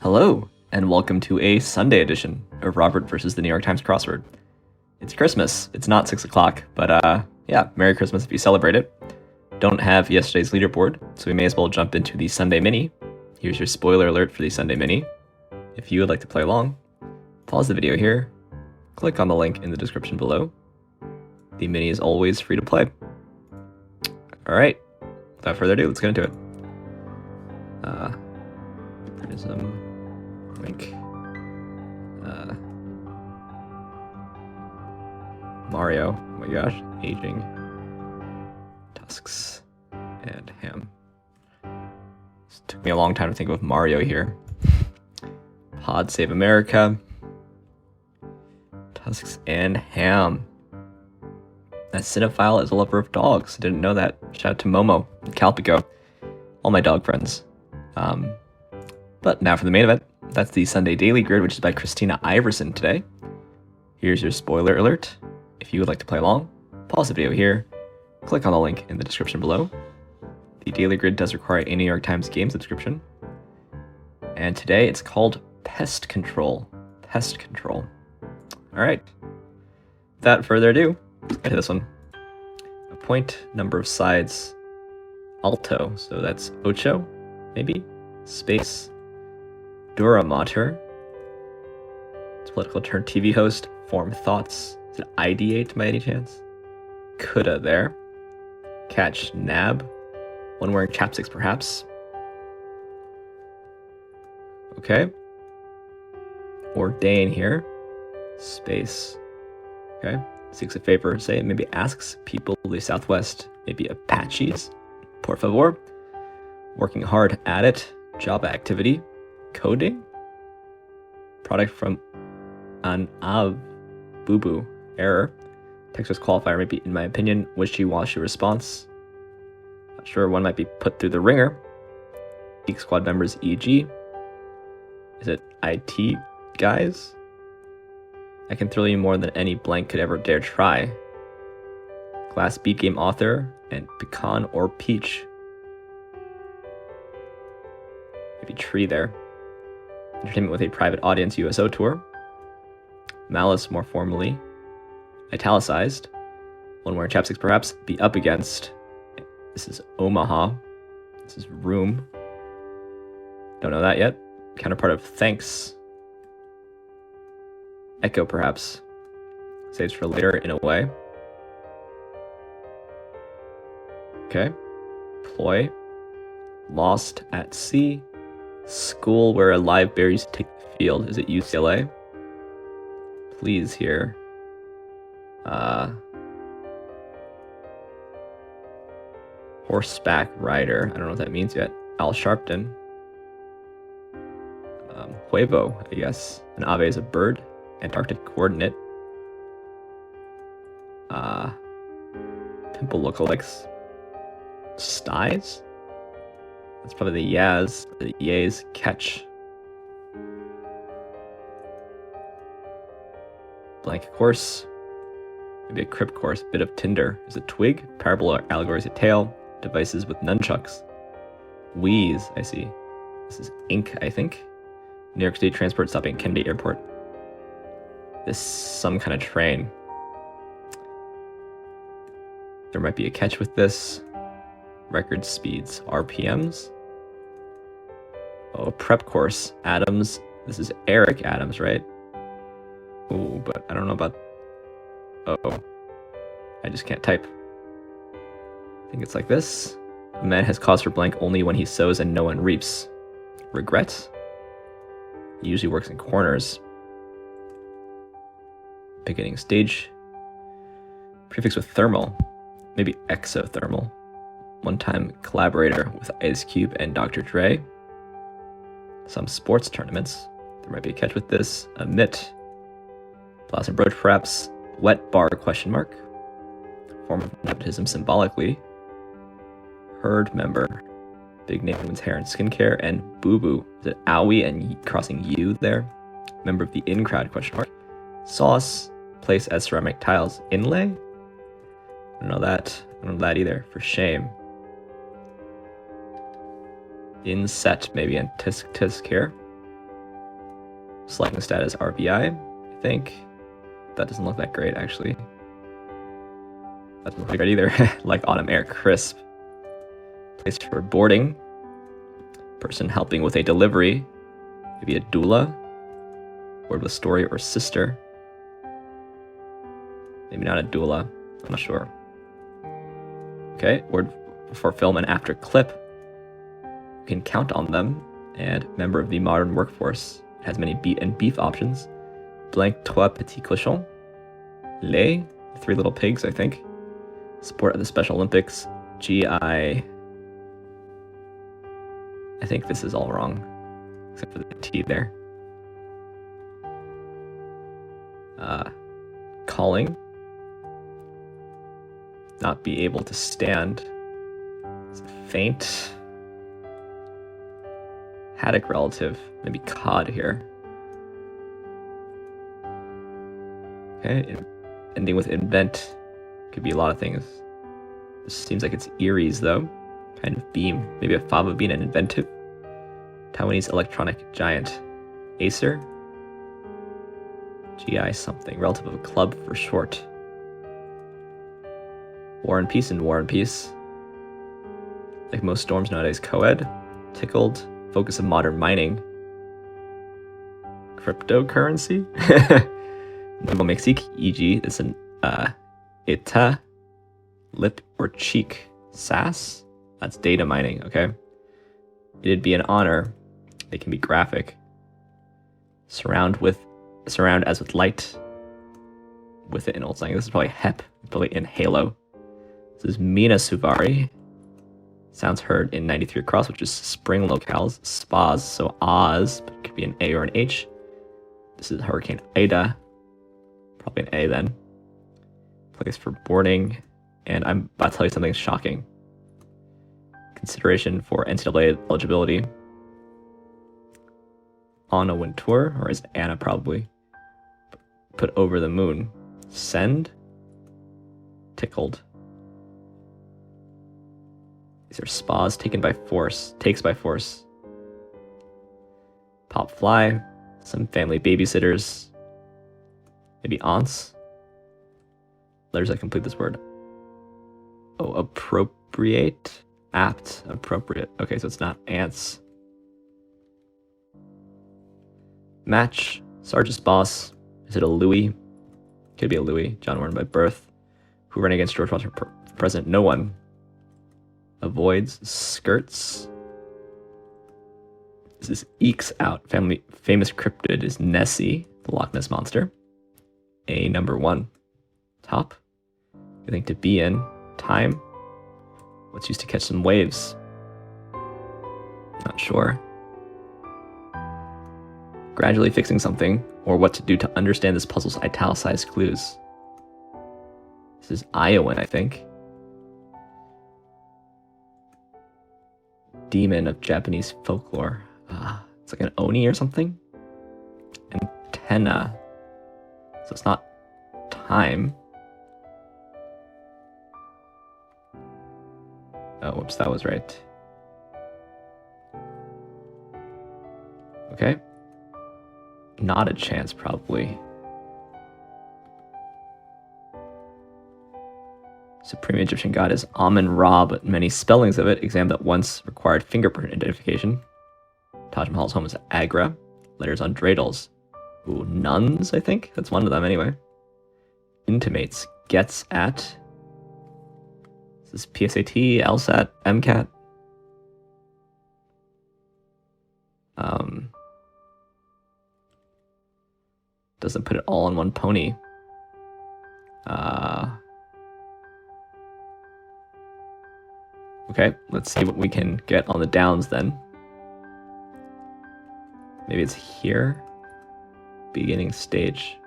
Hello, and welcome to a Sunday edition of Robert versus the New York Times Crossword. It's Christmas. It's not 6 o'clock, but yeah, Merry Christmas if you celebrate it. Don't have yesterday's leaderboard, so we may as well jump into the Sunday Mini. Here's your spoiler alert for the Sunday Mini. If you would like to play along, pause the video here, click on the link in the description below. The Mini is always free to play. Alright, without further ado, let's get into it. Prism. Link. Mario, oh my gosh, aging, tusks, and ham. This took me a long time to think of Mario here. Pod Save America, tusks, and ham. A cinephile is a lover of dogs. I didn't know that. Shout out to Momo and Calpico, all my dog friends. But now for the main event. That's the Sunday Daily Grid, which is by Christina Iverson today. Here's your spoiler alert. If you would like to play along, pause the video here, click on the link in the description below. The Daily Grid does require a New York Times game subscription. And today it's called Pest Control. Pest Control. Alright. Without further ado, let's get to this one. Appoint number of sides alto, so that's ocho, maybe, space. Dura Mater. It's political turn TV host. Form thoughts. Is it ideate by any chance? Coulda there. Catch nab. One wearing chapsticks perhaps. Okay. Ordain here. Space. Okay. Seeks a favor, say, maybe asks people of the Southwest, maybe Apaches. Por favor. Working hard at it. Job activity. Coding? Product from an av boo-boo error. Texas qualifier might be, in my opinion, wishy-washy response. Not sure, one might be put through the ringer. Geek squad members, e.g. Is it IT guys? I can thrill you more than any blank could ever dare try. Glass beat game author and pecan or peach. Maybe tree there. Entertainment with a private audience USO tour. Malice, more formally italicized. One wearing chapsticks perhaps. Be up against. This is Omaha. This is room. Don't know that yet. Counterpart of thanks. Echo perhaps. Saves for later in a way. Okay. Ploy. Lost at sea. School where live berries take the field. Is it UCLA? Please here. Horseback rider. I don't know what that means yet. Al Sharpton. Huevo, I guess. An ave is a bird. Antarctic coordinate. Pimple lookalikes. Styes? That's probably the Yaz, the Yays catch. Blank course. Maybe a crypt course, bit of tinder. Is it twig? Parable allegories a tail. Devices with nunchucks. Wheeze, I see. This is ink, I think. New York State Transport stopping at Kennedy Airport. This some kind of train. There might be a catch with this. Record speeds, RPMs. Oh, prep course, Adams. This is Eric Adams, right? Oh, but I don't know about... Oh, I just can't type. I think it's like this. A man has cause for blank only when he sows and no one reaps. Regret? He usually works in corners. Beginning stage. Prefix with thermal. Maybe exothermal. One-time collaborator with Ice Cube and Dr. Dre. Some sports tournaments. There might be a catch with this. A mitt. Blossom brooch perhaps. Wet bar question mark. Form of nepotism symbolically. Herd member. Big name women's hair and skincare. And boo-boo. Is it owie and crossing U there? Member of the in crowd question mark. Sauce. Place as ceramic tiles. Inlay? I don't know that. I don't know that either. For shame. Inset, maybe, and tisk tisk here. Selecting status RBI, I think. That doesn't look that great, actually. That doesn't look great either. Like autumn air, crisp. Place for boarding. Person helping with a delivery. Maybe a doula. Word with story or sister. Maybe not a doula. I'm not sure. Okay, word for film and after clip. You can count on them. And member of the modern workforce. It has many beet and beef options. Blank trois petits cochons. Lait, 3 little pigs, I think. Sport at the Special Olympics. GI. I think this is all wrong, except for the T there. Calling. Not be able to stand. Faint. Haddock relative. Maybe cod here. Okay, ending with invent. Could be a lot of things. This seems like it's Erie's though. Kind of beam. Maybe a fava bean and inventive. Taiwanese electronic giant. Acer. GI something. Relative of a club for short. War and Peace and War and Peace. Like most storms nowadays, co-ed. Tickled. Focus of modern mining. Cryptocurrency. Nouveau Mexique, e.g. is an Eta. Lip or cheek. SAS. That's data mining, okay? It'd be an honor. They can be graphic. Surround as with light. With it in old slang. This is probably HEP, probably in Halo. This is Mina Suvari. Sounds heard in 93 across, which is spring locales. Spas, so Oz, but it could be an A or an H. This is Hurricane Ida. Probably an A then. Place for boarding. And I'm about to tell you something shocking. Consideration for NCAA eligibility. Anna went tour, or is Anna probably? Put over the moon. Send. Tickled. These are spas taken by force. Takes by force. Pop fly. Some family babysitters. Maybe aunts. Letters that complete this word. Oh, appropriate. Apt. Appropriate. Okay, so it's not ants. Match. Sarge's boss. Is it a Louis? Could be a Louis. John Warren by birth. Who ran against George Washington for president? No one. Avoids. Skirts. This is ekes out. Famous cryptid is Nessie, the Loch Ness Monster. A number 1. Top. You think to be in. Time. What's used to catch some waves? Not sure. Gradually fixing something, or what to do to understand this puzzle's italicized clues. This is Iowan, I think. Demon of Japanese folklore. It's like an Oni or something. Antenna. So it's not time. Oh, whoops, that was right. Okay. Not a chance, probably. Supreme Egyptian god is Amun-Ra, but many spellings of it, exam that once required fingerprint identification. Taj Mahal's home is Agra. Letters on dreidels. Ooh, nuns, I think? That's one of them, anyway. Intimates. Gets at. This is PSAT, LSAT, MCAT. Doesn't put it all on one pony. Okay, let's see what we can get on the downs then. Maybe it's here. Beginning stage.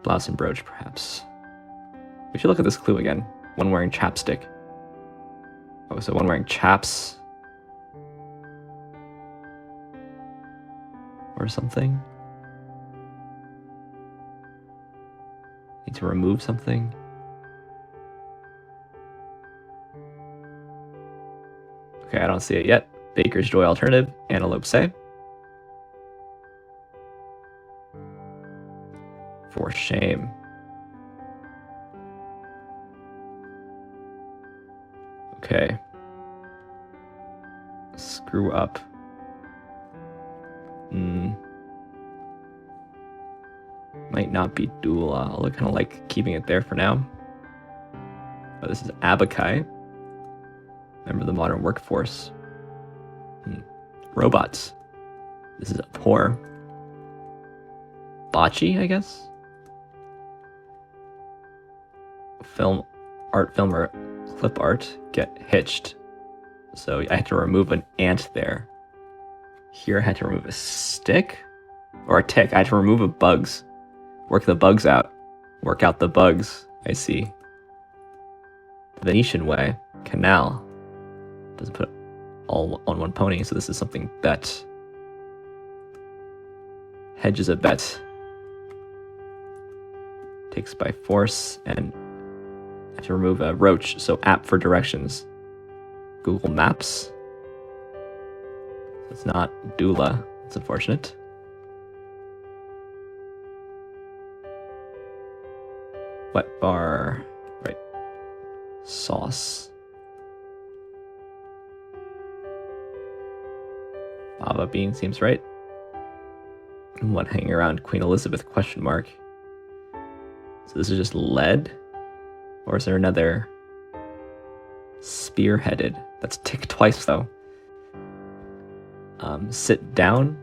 Blouse and brooch, perhaps. We should look at this clue again. One wearing chapstick. Oh, so one wearing chaps. Or something. Need to remove something. Okay, I don't see it yet. Baker's Joy alternative. Antelope say. For shame. Okay. Screw up. Might not be Dula, although I kind of like keeping it there for now. Oh, this is Abakai. Member of the modern workforce. Robots. This is Abhor. Bocce, I guess? Film or clip art get hitched. So I had to remove an ant there. Here I had to remove a stick? Or a tick. I had to remove a bugs. Work the bugs out. Work out the bugs. I see. The Venetian way. Canal. Doesn't put it all on one pony, so this is something bet. Hedge is a bet. Takes by force, and I have to remove a roach, so app for directions. Google Maps. It's not Dula. It's unfortunate. Wet bar. Right. Sauce. Fava bean seems right. And one hanging around Queen Elizabeth ? So this is just lead? Or is there another spearheaded? That's tick twice though. Sit down.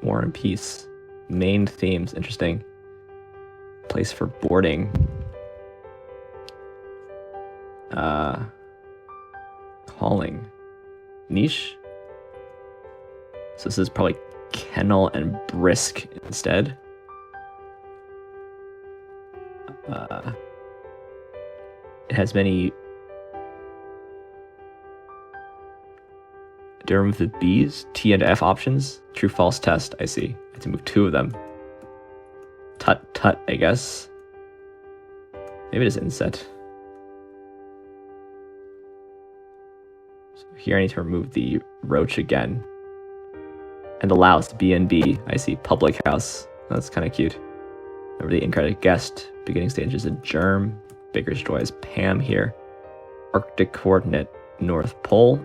War and Peace. Main themes, interesting. Place for boarding. Calling. Niche. So this is probably kennel and brisk instead. It has many. Do I remove the B's? T and F options? True false test, I see. I have to move 2 of them. Tut tut, I guess. Maybe it is inset. So here I need to remove the roach again. And the louse, B&B. I see. Public house. That's kind of cute. Remember the incarnate guest. Beginning stage is a germ. Baker's Joy is Pam here. Arctic coordinate, North Pole.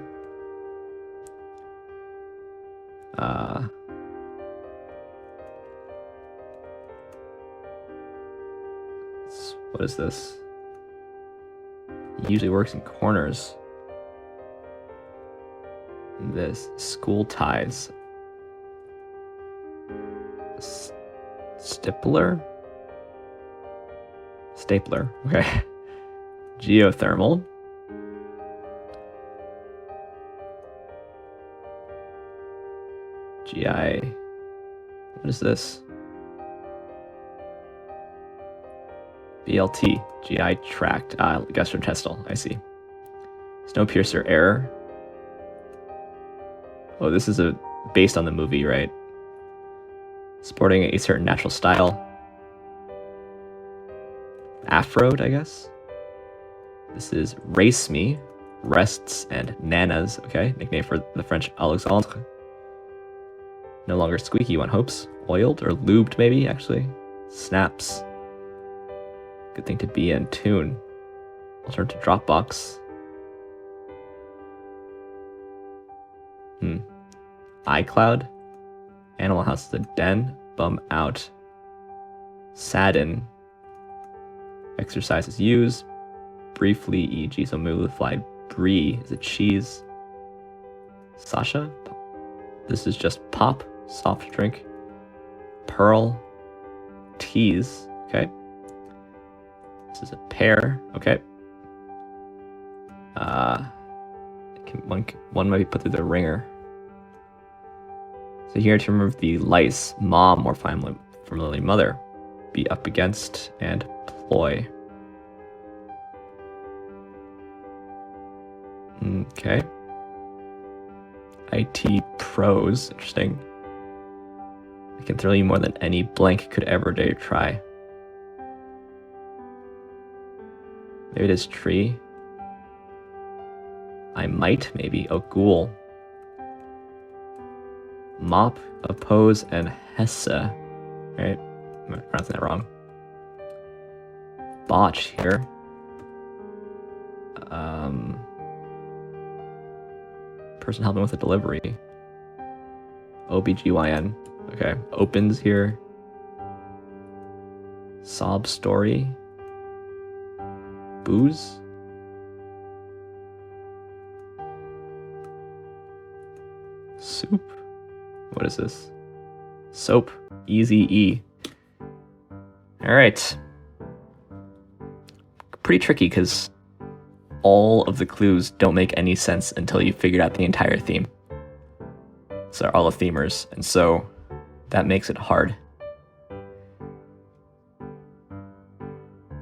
What is this? Usually works in corners. This school ties. Stapler, okay. Geothermal. GI. What is this? BLT. GI tract. Gastrointestinal. I see. Snowpiercer error. Oh, this is based on the movie, right? Sporting a certain natural style. Afroed, I guess. This is Race Me, Rests, and Nanas. Okay, nickname for the French Alexandre. No longer squeaky, one hopes. Oiled or lubed, maybe, actually. Snaps. Good thing to be in tune. I'll turn to Dropbox. iCloud. Animal House is a den. Bum out. Sadden. Exercise is used. Briefly, e.g. So move the fly. Brie is a cheese. Sasha. This is just pop. Soft drink. Pearl. Tease. Okay. This is a pear. Okay. One might be put through the ringer. So here to remove the lice, mom or familiarly mother, be up against, and ploy. Okay. IT pros, interesting. I can thrill you more than any blank could ever dare try. Maybe it is tree. I might, maybe. Oh, ghoul. Mop, oppose, and hesse. right? I'm pronouncing that wrong. Botch here. Person helping with a delivery. OBGYN. Okay. Opens here. Sob story. Booze. Soup. What is this? Soap. Easy E. Alright. Pretty tricky because all of the clues don't make any sense until you figured out the entire theme. So all the themers, and so that makes it hard.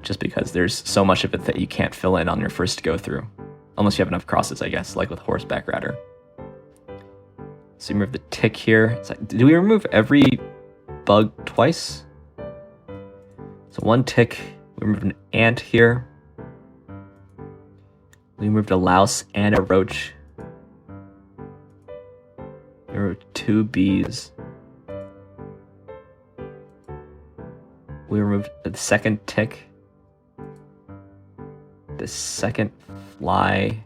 Just because there's so much of it that you can't fill in on your first go through. Unless you have enough crosses, I guess, like with horseback rider. So you remove the tick here. It's like, do we remove every bug twice? So one tick, we removed an ant here. We removed a louse and a roach. We removed 2 bees. We removed the second tick. The second fly.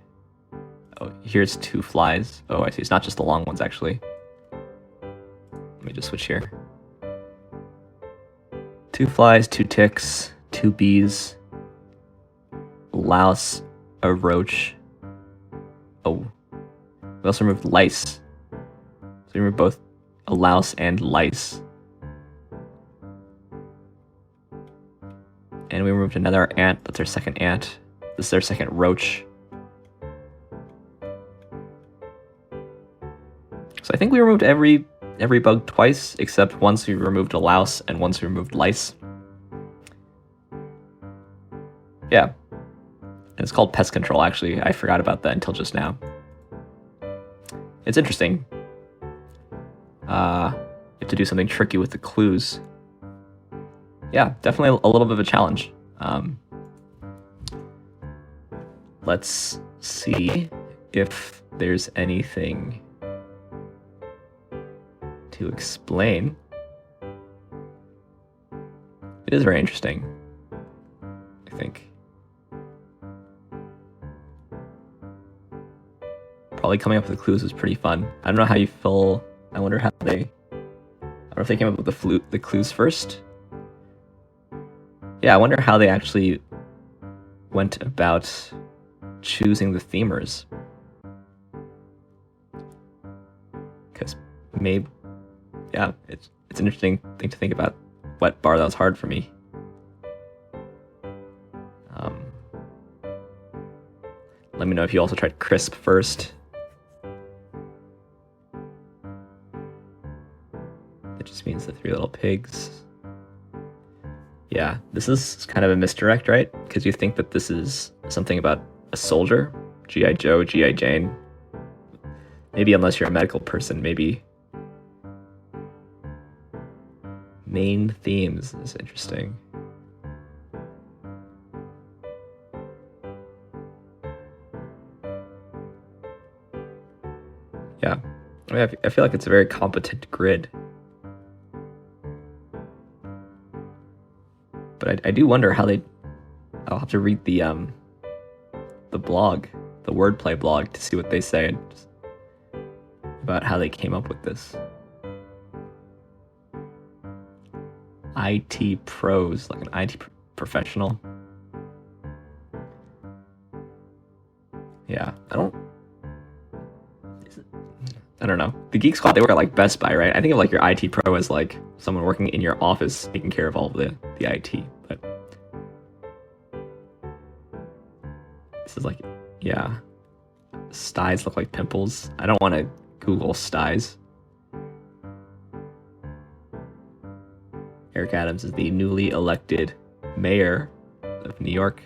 Oh, here's 2 flies. Oh, I see. It's not just the long ones, actually. Let me just switch here. 2 flies, 2 ticks, 2 bees, louse, a roach. Oh, we also removed lice. So we removed both a louse and lice. And we removed another ant. That's our second ant. This is our second roach. So I think we removed every bug twice, except once we removed a louse and once we removed lice. Yeah. And it's called pest control, actually. I forgot about that until just now. It's interesting. You have to do something tricky with the clues. Yeah, definitely a little bit of a challenge. Let's see if there's anything to explain. It is very interesting, I think. Probably coming up with the clues was pretty fun. I don't know how you feel. I wonder how they... I don't know if they came up with the clues first. Yeah, I wonder how they actually went about choosing the themers. Because maybe... Yeah, it's an interesting thing to think about. Wet bar, that was hard for me. Let me know if you also tried crisp first. It just means the 3 little pigs. Yeah, this is kind of a misdirect, right? Because you think that this is something about a soldier. G.I. Joe, G.I. Jane. Maybe unless you're a medical person, maybe. Main themes is interesting. Yeah, I mean, I feel like it's a very competent grid. But I do wonder how they... I'll have to read the blog, the wordplay blog, to see what they say about how they came up with this. IT pros, like an IT professional. Yeah, I don't know. The Geek Squad, they work at like Best Buy, right? I think of like your IT pro as like someone working in your office taking care of all of the IT. But this is like, yeah. Styes look like pimples. I don't want to Google styes. Eric Adams is the newly elected mayor of New York.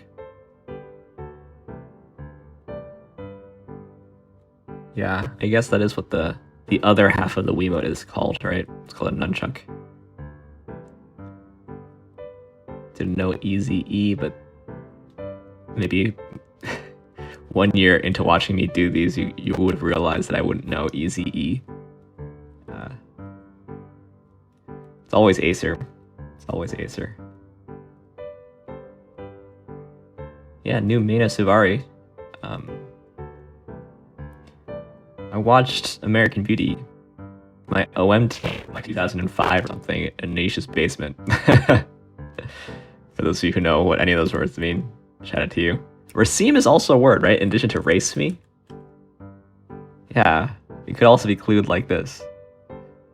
Yeah, I guess that is what the other half of the Wiimote is called, right? It's called a nunchuck. Didn't know Easy E, but maybe 1 year into watching me do these, you would have realized that I wouldn't know Easy E. It's always Acer. It's always Acer. Yeah, new Mina Suvari. I watched American Beauty, my OM team, like 2005 or something, in Nisha's basement. For those of you who know what any of those words mean, shout out to you. Raceme is also a word, right? In addition to race me? Yeah, it could also be clued like this.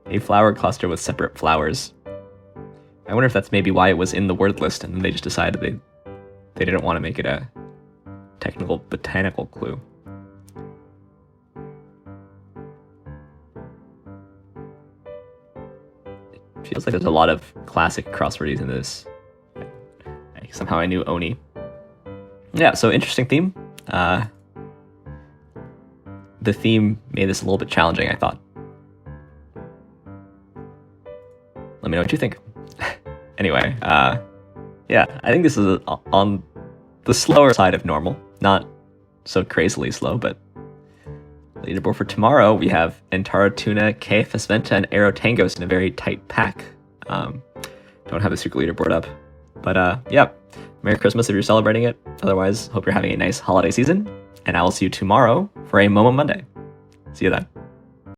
A flower cluster with separate flowers. I wonder if that's maybe why it was in the word list and then they just decided they didn't want to make it a technical botanical clue. It feels like there's a lot of classic crosswordies in this. Somehow I knew Oni. Yeah, so interesting theme. The theme made this a little bit challenging, I thought. Let me know what you think. Anyway, yeah, I think this is on the slower side of normal. Not so crazily slow, but leaderboard for tomorrow, we have Entara Tuna, KFS Venta, and Aero Tangos in a very tight pack. Don't have the secret leaderboard up. But yeah, Merry Christmas if you're celebrating it. Otherwise, hope you're having a nice holiday season. And I will see you tomorrow for a Momo Monday. See you then.